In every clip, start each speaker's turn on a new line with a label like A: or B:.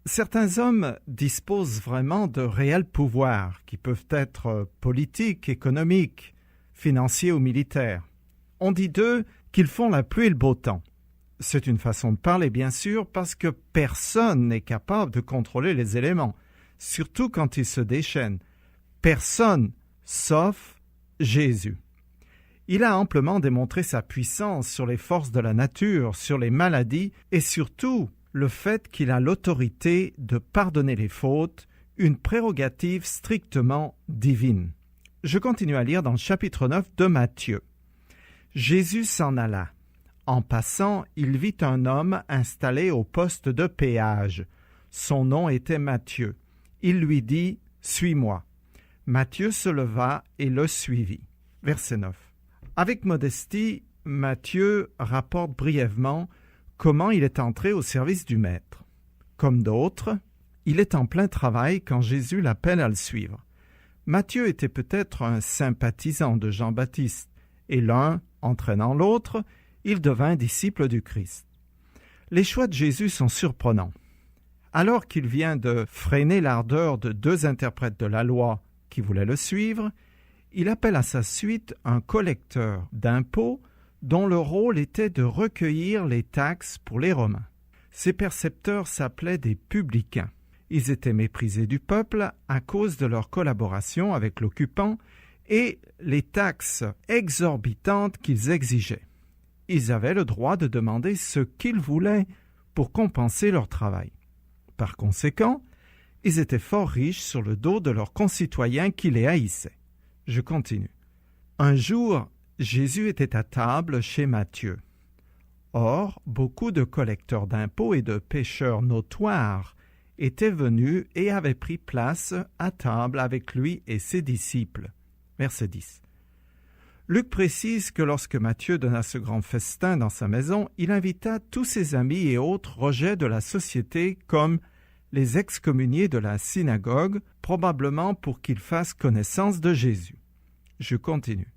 A: Certains hommes disposent vraiment de réels pouvoirs qui peuvent être politiques, économiques, financiers ou militaires. On dit d'eux qu'ils font la pluie et le beau temps. C'est une façon de parler, bien sûr, parce que personne n'est capable de contrôler les éléments, surtout quand ils se déchaînent. Personne, sauf Jésus. Il a amplement démontré sa puissance sur les forces de la nature, sur les maladies et surtout le fait qu'il a l'autorité de pardonner les fautes, une prérogative strictement divine. Je continue à lire dans le chapitre 9 de Matthieu. Jésus s'en alla. En passant, il vit un homme installé au poste de péage. Son nom était Matthieu. Il lui dit « Suis-moi ». Matthieu se leva et le suivit. Verset 9. Avec modestie, Matthieu rapporte brièvement comment il est entré au service du Maître. Comme d'autres, il est en plein travail quand Jésus l'appelle à le suivre. Matthieu était peut-être un sympathisant de Jean-Baptiste, et l'un, entraînant l'autre, il devint disciple du Christ. Les choix de Jésus sont surprenants. Alors qu'il vient de freiner l'ardeur de 2 interprètes de la loi qui voulaient le suivre, il appelle à sa suite un collecteur d'impôts dont le rôle était de recueillir les taxes pour les Romains. Ces percepteurs s'appelaient des publicains. Ils étaient méprisés du peuple à cause de leur collaboration avec l'occupant et les taxes exorbitantes qu'ils exigeaient. Ils avaient le droit de demander ce qu'ils voulaient pour compenser leur travail. Par conséquent, ils étaient fort riches sur le dos de leurs concitoyens qui les haïssaient. Je continue. Un jour, Jésus était à table chez Matthieu. Or, beaucoup de collecteurs d'impôts et de pécheurs notoires étaient venus et avaient pris place à table avec lui et ses disciples. Verset 10. Luc précise que lorsque Matthieu donna ce grand festin dans sa maison, il invita tous ses amis et autres rejets de la société comme les excommuniés de la synagogue, probablement pour qu'ils fassent connaissance de Jésus. Je continue.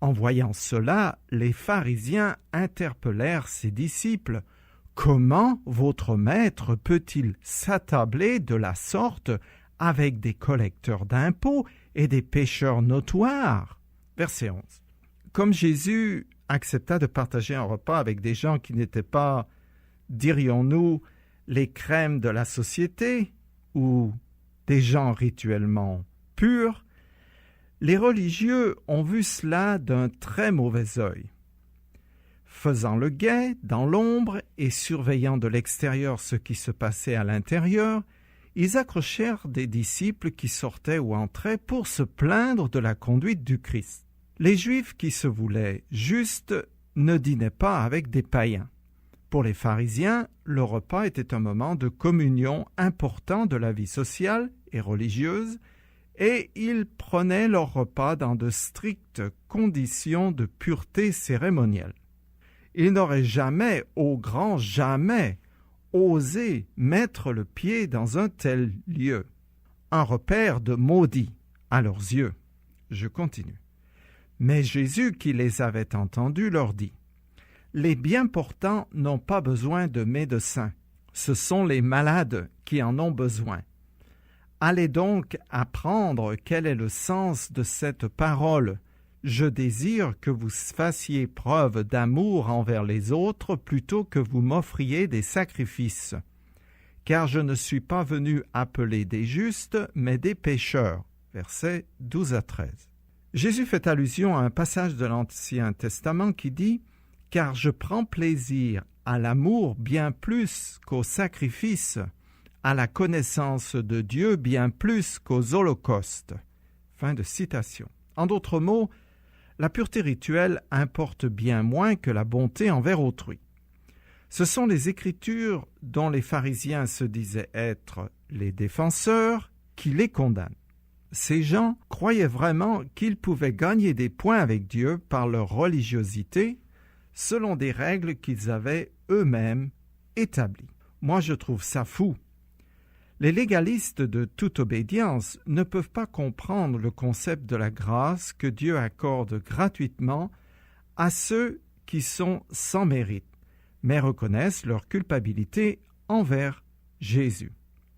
A: En voyant cela, les pharisiens interpellèrent ses disciples. « Comment votre maître peut-il s'attabler de la sorte avec des collecteurs d'impôts et des pécheurs notoires ?» Verset 11. Comme Jésus accepta de partager un repas avec des gens qui n'étaient pas, dirions-nous, les crèmes de la société ou des gens rituellement purs, les religieux ont vu cela d'un très mauvais œil. Faisant le guet dans l'ombre et surveillant de l'extérieur ce qui se passait à l'intérieur, ils accrochèrent des disciples qui sortaient ou entraient pour se plaindre de la conduite du Christ. Les Juifs qui se voulaient justes ne dînaient pas avec des païens. Pour les pharisiens, le repas était un moment de communion important de la vie sociale et religieuse, et ils prenaient leur repas dans de strictes conditions de pureté cérémonielle. Ils n'auraient jamais, au grand jamais, osé mettre le pied dans un tel lieu, un repère de maudits à leurs yeux. Je continue. Mais Jésus, qui les avait entendus, leur dit « Les bien portants n'ont pas besoin de médecins, ce sont les malades qui en ont besoin. Allez donc apprendre quel est le sens de cette parole. Je désire que vous fassiez preuve d'amour envers les autres plutôt que vous m'offriez des sacrifices. Car je ne suis pas venu appeler des justes, mais des pécheurs. » Versets 12 à 13. Jésus fait allusion à un passage de l'Ancien Testament qui dit « Car je prends plaisir à l'amour bien plus qu'au sacrifice, à la connaissance de Dieu bien plus qu'aux holocaustes. » Fin de citation. En d'autres mots, la pureté rituelle importe bien moins que la bonté envers autrui. Ce sont les Écritures dont les pharisiens se disaient être les défenseurs qui les condamnent. Ces gens croyaient vraiment qu'ils pouvaient gagner des points avec Dieu par leur religiosité selon des règles qu'ils avaient eux-mêmes établies. Moi, je trouve ça fou. Les légalistes de toute obédience ne peuvent pas comprendre le concept de la grâce que Dieu accorde gratuitement à ceux qui sont sans mérite, mais reconnaissent leur culpabilité envers Jésus.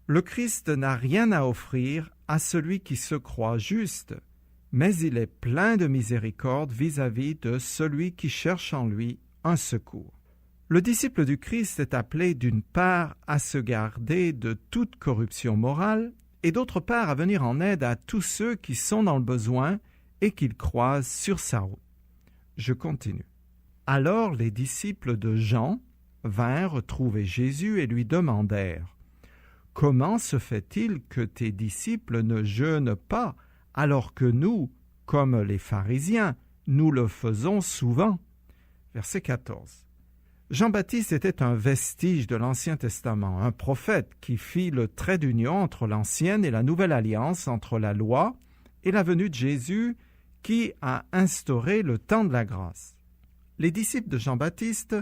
A: Le Christ n'a rien à offrir à celui qui se croit juste, mais il est plein de miséricorde vis-à-vis de celui qui cherche en lui un secours. Le disciple du Christ est appelé d'une part à se garder de toute corruption morale et d'autre part à venir en aide à tous ceux qui sont dans le besoin et qu'il croise sur sa route. Je continue. Alors les disciples de Jean vinrent trouver Jésus et lui demandèrent : « Comment se fait-il que tes disciples ne jeûnent pas, alors que nous, comme les pharisiens, nous le faisons souvent ?» Verset 14. Jean-Baptiste était un vestige de l'Ancien Testament, un prophète qui fit le trait d'union entre l'Ancienne et la Nouvelle Alliance, entre la loi et la venue de Jésus, qui a instauré le temps de la grâce. Les disciples de Jean-Baptiste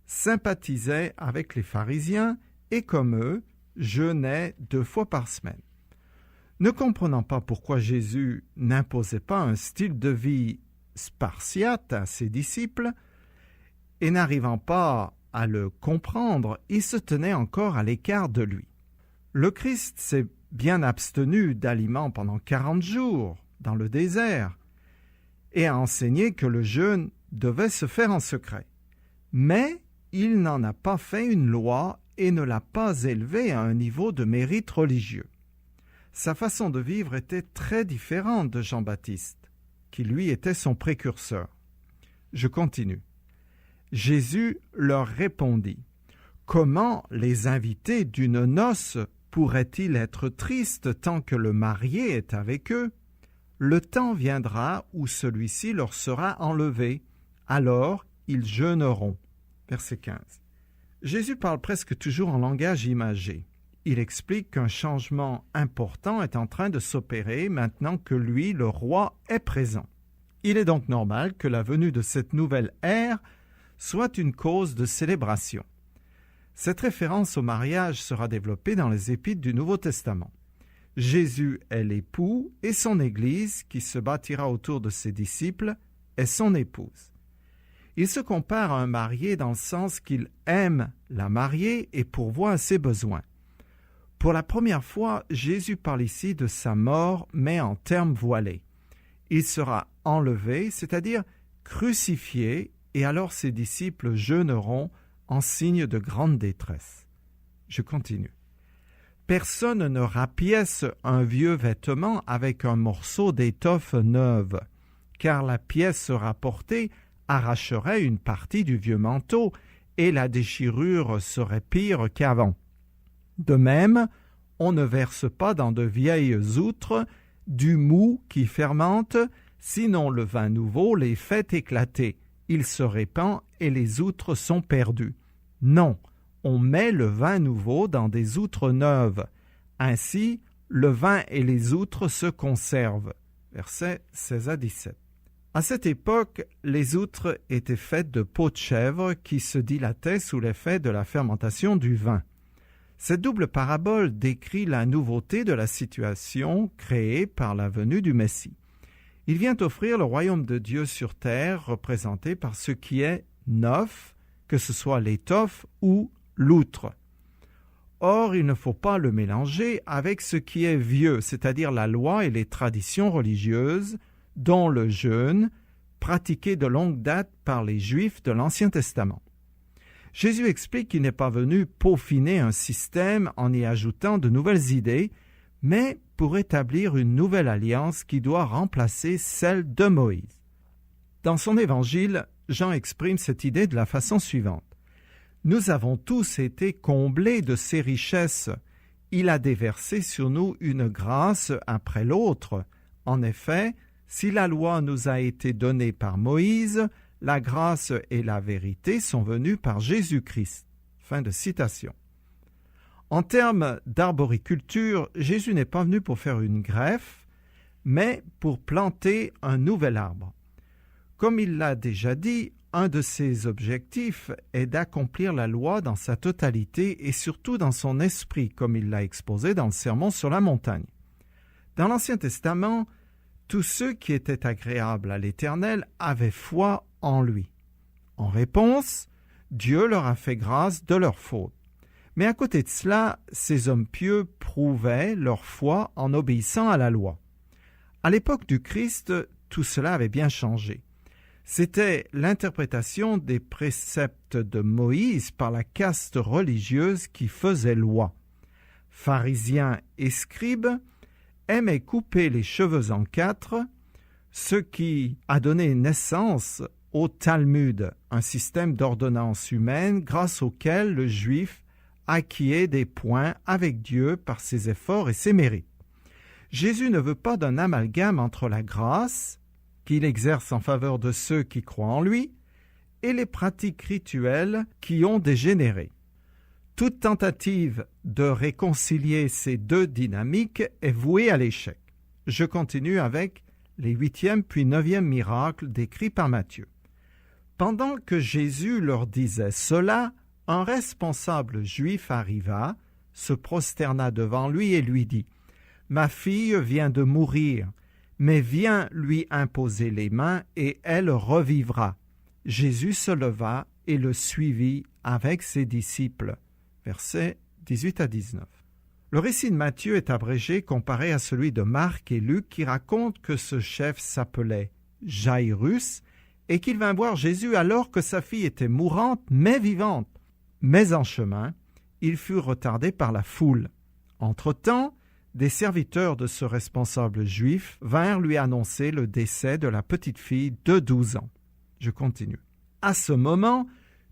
A: sympathisaient avec les pharisiens et, comme eux, jeûnaient 2 fois par semaine. Ne comprenant pas pourquoi Jésus n'imposait pas un style de vie spartiate à ses disciples, et n'arrivant pas à le comprendre, ils se tenaient encore à l'écart de lui. Le Christ s'est bien abstenu d'aliments pendant 40 jours dans le désert et a enseigné que le jeûne devait se faire en secret. Mais il n'en a pas fait une loi et ne l'a pas élevé à un niveau de mérite religieux. Sa façon de vivre était très différente de Jean-Baptiste, qui lui était son précurseur. Je continue. Jésus leur répondit : « Comment les invités d'une noce pourraient-ils être tristes tant que le marié est avec eux ? Le temps viendra où celui-ci leur sera enlevé, alors ils jeûneront. » Verset 15. Jésus parle presque toujours en langage imagé. Il explique qu'un changement important est en train de s'opérer maintenant que lui, le roi, est présent. Il est donc normal que la venue de cette nouvelle ère soit une cause de célébration. Cette référence au mariage sera développée dans les Épîtres du Nouveau Testament. Jésus est l'époux et son Église, qui se bâtira autour de ses disciples, est son épouse. Il se compare à un marié dans le sens qu'il aime la mariée et pourvoit à ses besoins. Pour la première fois, Jésus parle ici de sa mort, mais en termes voilés. Il sera enlevé, c'est-à-dire crucifié, et alors ses disciples jeûneront en signe de grande détresse. Je continue. Personne ne rapièce un vieux vêtement avec un morceau d'étoffe neuve, car la pièce rapportée arracherait une partie du vieux manteau et la déchirure serait pire qu'avant. De même, on ne verse pas dans de vieilles outres du mou qui fermente, sinon le vin nouveau les fait éclater. Il se répand et les outres sont perdues. Non, on met le vin nouveau dans des outres neuves. Ainsi, le vin et les outres se conservent. Versets 16 à 17. À cette époque, les outres étaient faites de peau de chèvre qui se dilataient sous l'effet de la fermentation du vin. Cette double parabole décrit la nouveauté de la situation créée par la venue du Messie. Il vient offrir le royaume de Dieu sur terre, représenté par ce qui est neuf, que ce soit l'étoffe ou l'outre. Or, il ne faut pas le mélanger avec ce qui est vieux, c'est-à-dire la loi et les traditions religieuses, dont le jeûne, pratiqué de longue date par les Juifs de l'Ancien Testament. Jésus explique qu'il n'est pas venu peaufiner un système en y ajoutant de nouvelles idées, mais pour établir une nouvelle alliance qui doit remplacer celle de Moïse. Dans son évangile, Jean exprime cette idée de la façon suivante. « Nous avons tous été comblés de ses richesses. Il a déversé sur nous une grâce après l'autre. En effet, si la loi nous a été donnée par Moïse, la grâce et la vérité sont venues par Jésus-Christ. » Fin de citation. En termes d'arboriculture, Jésus n'est pas venu pour faire une greffe, mais pour planter un nouvel arbre. Comme il l'a déjà dit, un de ses objectifs est d'accomplir la loi dans sa totalité et surtout dans son esprit, comme il l'a exposé dans le Sermon sur la montagne. Dans l'Ancien Testament, tous ceux qui étaient agréables à l'Éternel avaient foi en lui. En réponse, Dieu leur a fait grâce de leurs fautes. Mais à côté de cela, ces hommes pieux prouvaient leur foi en obéissant à la loi. À l'époque du Christ, tout cela avait bien changé. C'était l'interprétation des préceptes de Moïse par la caste religieuse qui faisait loi. Pharisiens et scribes aimaient couper les cheveux en quatre, ce qui a donné naissance au Talmud, un système d'ordonnances humaines grâce auquel le juif acquiert des points avec Dieu par ses efforts et ses mérites. Jésus ne veut pas d'un amalgame entre la grâce qu'il exerce en faveur de ceux qui croient en lui et les pratiques rituelles qui ont dégénéré. Toute tentative de réconcilier ces deux dynamiques est vouée à l'échec. Je continue avec les 8e puis 9e miracles décrits par Matthieu. Pendant que Jésus leur disait cela, un responsable juif arriva, se prosterna devant lui et lui dit « Ma fille vient de mourir, mais viens lui imposer les mains et elle revivra. » Jésus se leva et le suivit avec ses disciples. Versets 18 à 19. Le récit de Matthieu est abrégé comparé à celui de Marc et Luc qui racontent que ce chef s'appelait Jairus et qu'il vint voir Jésus alors que sa fille était mourante mais vivante. Mais en chemin, il fut retardé par la foule. Entre-temps, des serviteurs de ce responsable juif vinrent lui annoncer le décès de la petite fille de 12 ans. Je continue. À ce moment,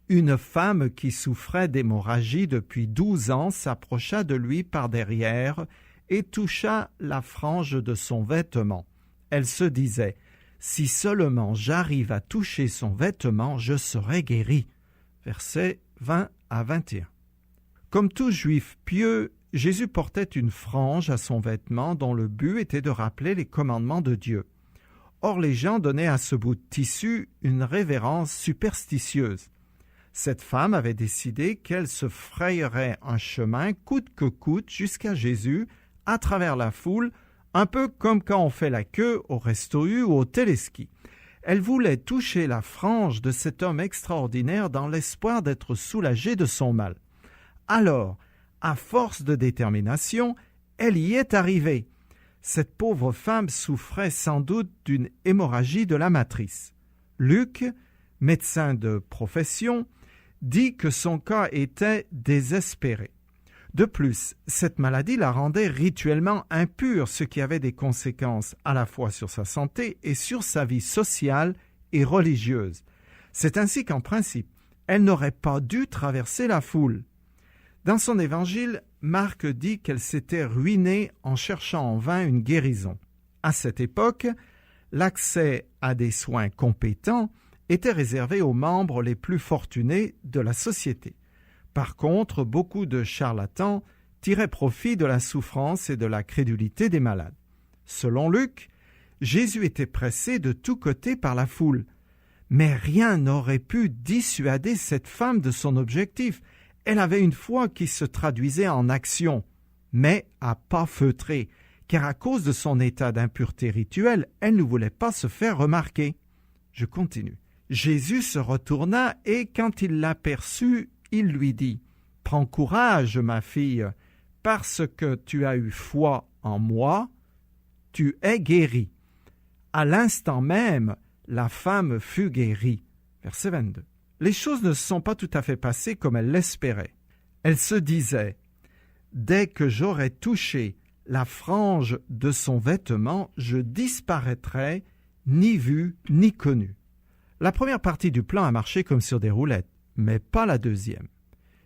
A: une femme qui souffrait d'hémorragie depuis 12 ans s'approcha de lui par derrière et toucha la frange de son vêtement. Elle se disait « Si seulement j'arrive à toucher son vêtement, je serai guérie. » Versets 20 à 21. Comme tout juif pieux, Jésus portait une frange à son vêtement dont le but était de rappeler les commandements de Dieu. Or, les gens donnaient à ce bout de tissu une révérence superstitieuse. Cette femme avait décidé qu'elle se frayerait un chemin coûte que coûte jusqu'à Jésus, à travers la foule, un peu comme quand on fait la queue au Resto U ou au téléski. Elle voulait toucher la frange de cet homme extraordinaire dans l'espoir d'être soulagée de son mal. Alors, à force de détermination, elle y est arrivée. Cette pauvre femme souffrait sans doute d'une hémorragie de la matrice. Luc, médecin de profession, dit que son cas était désespéré. De plus, cette maladie la rendait rituellement impure, ce qui avait des conséquences à la fois sur sa santé et sur sa vie sociale et religieuse. C'est ainsi qu'en principe, elle n'aurait pas dû traverser la foule. Dans son évangile, Marc dit qu'elle s'était ruinée en cherchant en vain une guérison. À cette époque, l'accès à des soins compétents était réservé aux membres les plus fortunés de la société. Par contre, beaucoup de charlatans tiraient profit de la souffrance et de la crédulité des malades. Selon Luc, Jésus était pressé de tous côtés par la foule. Mais rien n'aurait pu dissuader cette femme de son objectif. Elle avait une foi qui se traduisait en action, mais à pas feutrés, car à cause de son état d'impureté rituelle, elle ne voulait pas se faire remarquer. Je continue. Jésus se retourna et quand il l'aperçut, il lui dit « Prends courage, ma fille, parce que tu as eu foi en moi, tu es guérie. » À l'instant même, la femme fut guérie. Verset 22. Les choses ne se sont pas tout à fait passées comme elle l'espérait. Elle se disait « Dès que j'aurai touché la frange de son vêtement, je disparaîtrai, ni vu ni connu. » La première partie du plan a marché comme sur des roulettes, mais pas la deuxième.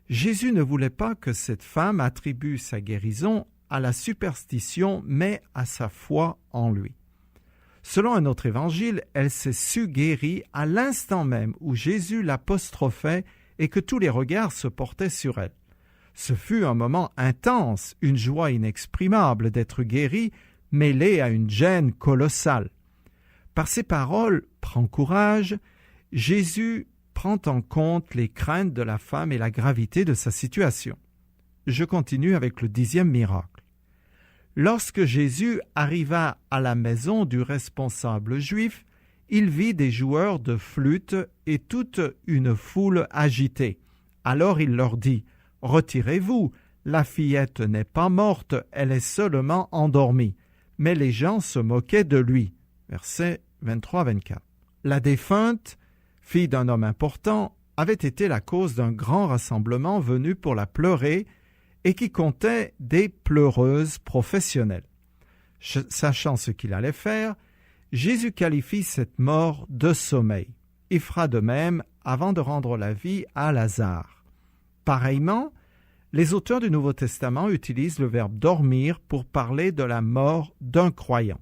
A: Jésus ne voulait pas que cette femme attribue sa guérison à la superstition, mais à sa foi en lui. Selon un autre évangile, elle s'est su guérie à l'instant même où Jésus l'apostrophait et que tous les regards se portaient sur elle. Ce fut un moment intense, une joie inexprimable d'être guérie, mêlée à une gêne colossale. Par ces paroles, « Prends courage », Jésus prend en compte les craintes de la femme et la gravité de sa situation. Je continue avec le 10e miracle. Lorsque Jésus arriva à la maison du responsable juif, il vit des joueurs de flûte et toute une foule agitée. Alors il leur dit « « Retirez-vous, la fillette n'est pas morte, elle est seulement endormie. » Mais les gens se moquaient de lui. Versets 23-24. La défunte, fille d'un homme important, avait été la cause d'un grand rassemblement venu pour la pleurer et qui comptait des pleureuses professionnelles. Sachant ce qu'il allait faire, Jésus qualifie cette mort de sommeil. Il fera de même avant de rendre la vie à Lazare. Pareillement, les auteurs du Nouveau Testament utilisent le verbe dormir pour parler de la mort d'un croyant.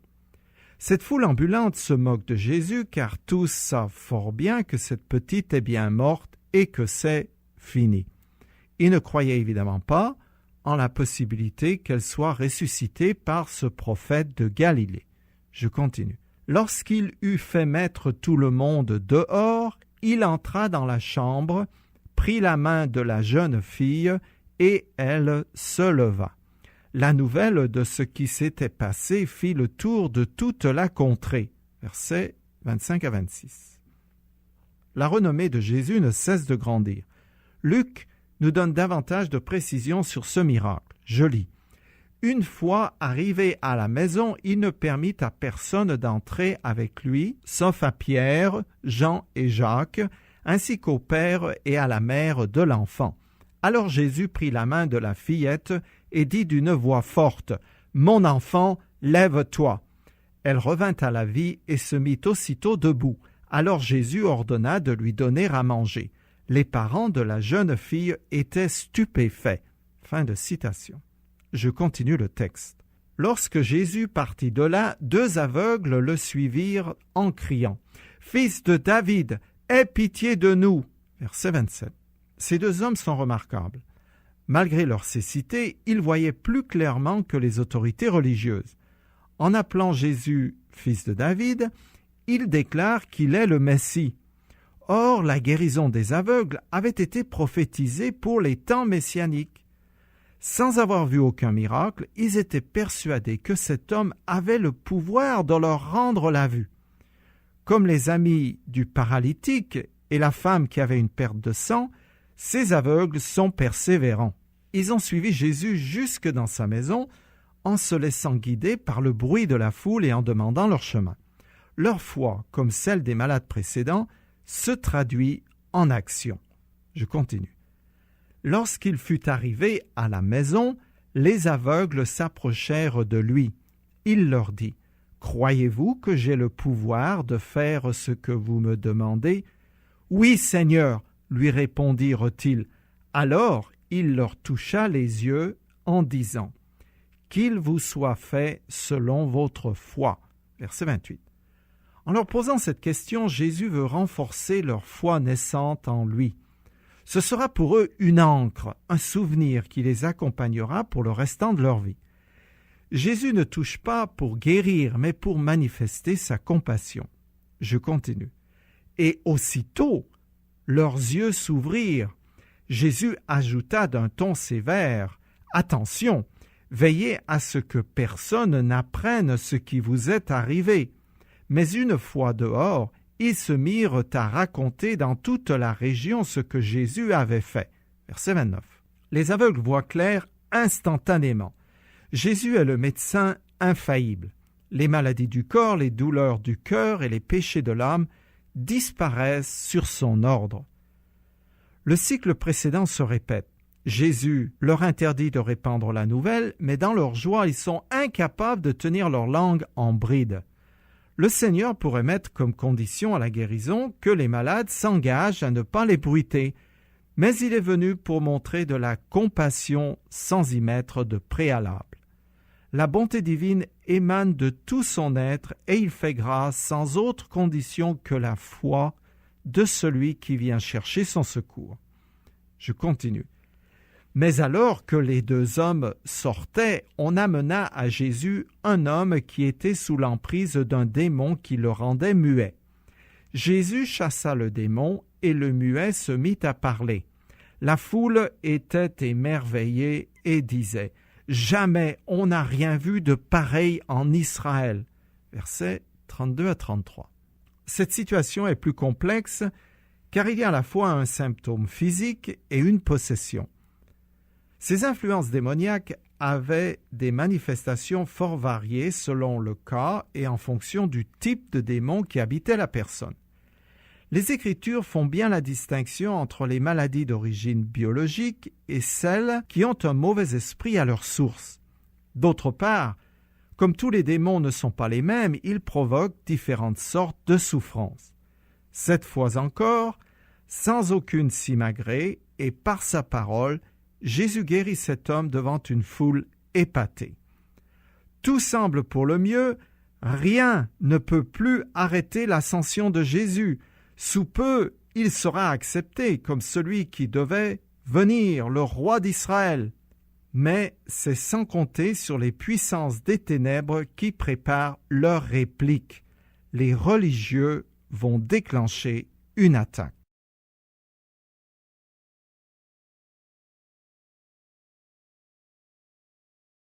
A: Cette foule ambulante se moque de Jésus car tous savent fort bien que cette petite est bien morte et que c'est fini. Ils ne croyaient évidemment pas en la possibilité qu'elle soit ressuscitée par ce prophète de Galilée. Je continue. Lorsqu'il eut fait mettre tout le monde dehors, il entra dans la chambre, prit la main de la jeune fille et elle se leva. La nouvelle de ce qui s'était passé fit le tour de toute la contrée. Versets 25-26. La renommée de Jésus ne cesse de grandir. Luc nous donne davantage de précisions sur ce miracle. Je lis. Une fois arrivé à la maison, il ne permit à personne d'entrer avec lui, sauf à Pierre, Jean et Jacques, ainsi qu'au père et à la mère de l'enfant. Alors Jésus prit la main de la fillette et dit d'une voix forte, « Mon enfant, lève-toi !» Elle revint à la vie et se mit aussitôt debout. Alors Jésus ordonna de lui donner à manger. Les parents de la jeune fille étaient stupéfaits. Fin de citation. Je continue le texte. Lorsque Jésus partit de là, 2 aveugles le suivirent en criant, « Fils de David, aie pitié de nous !» Verset 27. Ces 2 hommes sont remarquables. Malgré leur cécité, ils voyaient plus clairement que les autorités religieuses. En appelant Jésus « Fils de David », ils déclarent qu'il est le Messie. Or, la guérison des aveugles avait été prophétisée pour les temps messianiques. Sans avoir vu aucun miracle, ils étaient persuadés que cet homme avait le pouvoir de leur rendre la vue. Comme les amis du paralytique et la femme qui avait une perte de sang, ces aveugles sont persévérants. Ils ont suivi Jésus jusque dans sa maison en se laissant guider par le bruit de la foule et en demandant leur chemin. Leur foi, comme celle des malades précédents, se traduit en action. Je continue. Lorsqu'il fut arrivé à la maison, les aveugles s'approchèrent de lui. Il leur dit, « Croyez-vous que j'ai le pouvoir de faire ce que vous me demandez ?»« Oui, Seigneur, » lui répondirent-ils. Alors il leur toucha les yeux en disant, « Qu'il vous soit fait selon votre foi. » Verset 28. En leur posant cette question, Jésus veut renforcer leur foi naissante en lui. Ce sera pour eux une ancre, un souvenir qui les accompagnera pour le restant de leur vie. Jésus ne touche pas pour guérir, mais pour manifester sa compassion. Je continue. Et aussitôt, leurs yeux s'ouvrirent. Jésus ajouta d'un ton sévère, « Attention, veillez à ce que personne n'apprenne ce qui vous est arrivé. » Mais une fois dehors, ils se mirent à raconter dans toute la région ce que Jésus avait fait. Verset 29. Les aveugles voient clair instantanément. Jésus est le médecin infaillible. Les maladies du corps, les douleurs du cœur et les péchés de l'âme disparaissent sur son ordre. Le cycle précédent se répète. Jésus leur interdit de répandre la nouvelle, mais dans leur joie, ils sont incapables de tenir leur langue en bride. Le Seigneur pourrait mettre comme condition à la guérison que les malades s'engagent à ne pas l'ébruiter, mais il est venu pour montrer de la compassion sans y mettre de préalable. La bonté divine émane de tout son être et il fait grâce sans autre condition que la foi de celui qui vient chercher son secours. Je continue. Mais alors que les 2 hommes sortaient, on amena à Jésus un homme qui était sous l'emprise d'un démon qui le rendait muet. Jésus chassa le démon et le muet se mit à parler. La foule était émerveillée et disait « Jamais on n'a rien vu de pareil en Israël. » Versets 32 à 33. Cette situation est plus complexe car il y a à la fois un symptôme physique et une possession. Ces influences démoniaques avaient des manifestations fort variées selon le cas et en fonction du type de démon qui habitait la personne. Les Écritures font bien la distinction entre les maladies d'origine biologique et celles qui ont un mauvais esprit à leur source. D'autre part, comme tous les démons ne sont pas les mêmes, ils provoquent différentes sortes de souffrances. Cette fois encore, sans aucune simagrée et par sa parole, Jésus guérit cet homme devant une foule épatée. Tout semble pour le mieux, rien ne peut plus arrêter l'ascension de Jésus. Sous peu, il sera accepté comme celui qui devait venir, le roi d'Israël. Mais c'est sans compter sur les puissances des ténèbres qui préparent leur réplique. Les religieux vont déclencher une attaque.